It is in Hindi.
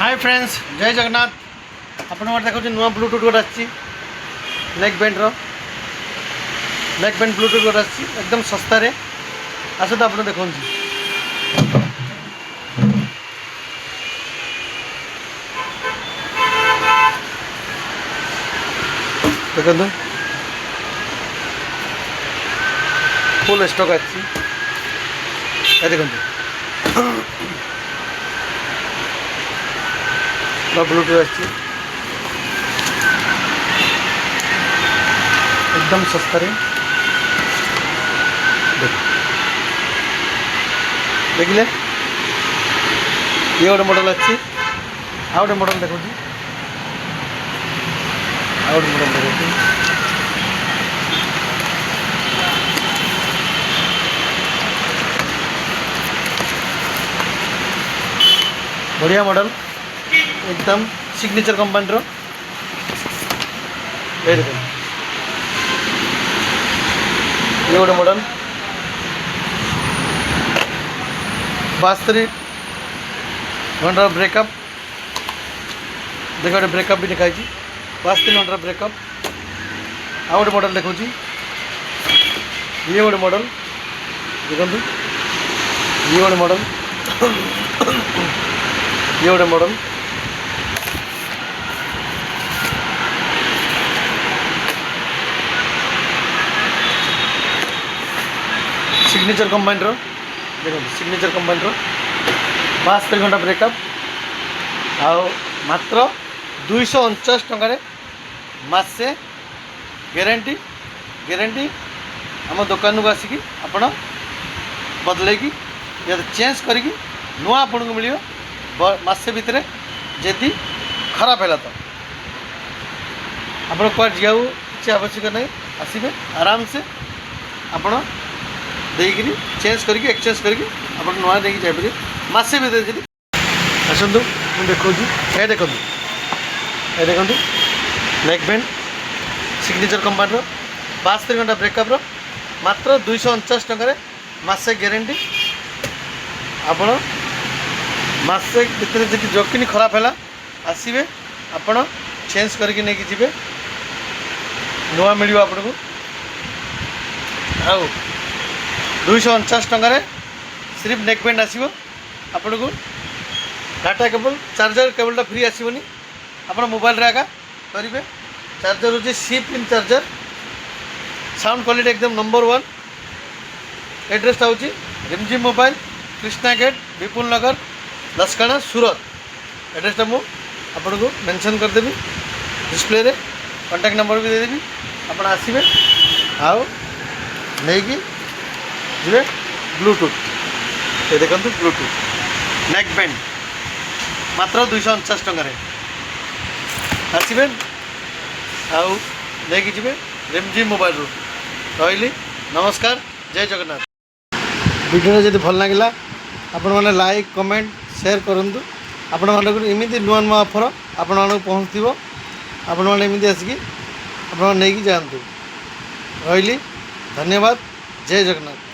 हाय फ्रेंड्स जय जगन्नाथ आपण देखो नुआ ब्लूटूथ गोटे आसी नेक बैंड ब्लूटूथ गोटे आसी एकदम सस्तार आस तो आप देखो देखो फुल स्टॉक आसी देखो ब्लूटूथ आसी एकदम सस्तार देखिले ये गोटे मॉडल अच्छी आ गए मॉडल देखो आ गए मॉडल देखो बढ़िया मॉडल एकदम सिग्नेचर कंपनी रो ये देखो ये गोटे मॉडल 62 घंटा ब्रेकअप देखो ब्रेकअप भी लिखाई 62 घंटा ब्रेकअप आ गए मॉडल देखो ये गोटे मॉडल देखो ये गोटे मॉडल ये गोटे मॉडल सिग्नेचर कंपनी रो देखो सिग्नेचर कंपनी रो 62 घंटा ब्रेकअप आओ मात्र 249 टंका मासे ग्यारंटी ग्यारंटी आम दुकान को आसिकी आपण बदलैकी या चेंज करी नुआ आपन को मिलियो मासे भितर जदि खराब है तो आप जाऊ किसी आवश्यक नहीं आसबे आराम से आपण देकरी चेंज करके एक्सचेंज करके आप नुआ देकी जापर मसे भर जी आसतु मुझे देखो ये देखो ये देखो नेक बैंड सिग्नेचर कंपनी 62 घंटा ब्रेकअप मात्र 249 टंका मासे ग्यारंटी आपण मासे भर जी जकिनी खराब है आसबे आपण चेंज करके नहीं जी नुआ मिल आपन को आउ 249 टंका सिर्फ नेक बैंड आसो आपन को डाटा केबल चार्जर केबलटा फ्री आसोनी आप मोबाइल रे आगा करेंगे चार्जर हूँ C pin charger sound quality एकदम नंबर 1 एड्रेसटा हूँ रिमझिम मोबाइल कृष्णा गेट विपुल नगर लसकाना सूरत एड्रेसटा मुझे आपन को मेंशन करदेवी डिस्प्ले रे कांटेक्ट नंबर भी देदेवी आप आसबे आओ नहीं जी ब्लूटूथ ये देखो ब्लूटूथ नेक बैंड मात्र 249 टंका आसबे आउ नहीं जी रिमझिम मोबाइल रू रही नमस्कार जय जगन्नाथ वीडियो जब भल लगे आपण मैंने लाइक कमेंट शेयर करूँ आपण मानक एमती नुआ नुआ ऑफर आपण मानक पहुँचो आपण मैंने एमती आसिकी आप नहीं जातु रही धन्यवाद जय जगन्नाथ।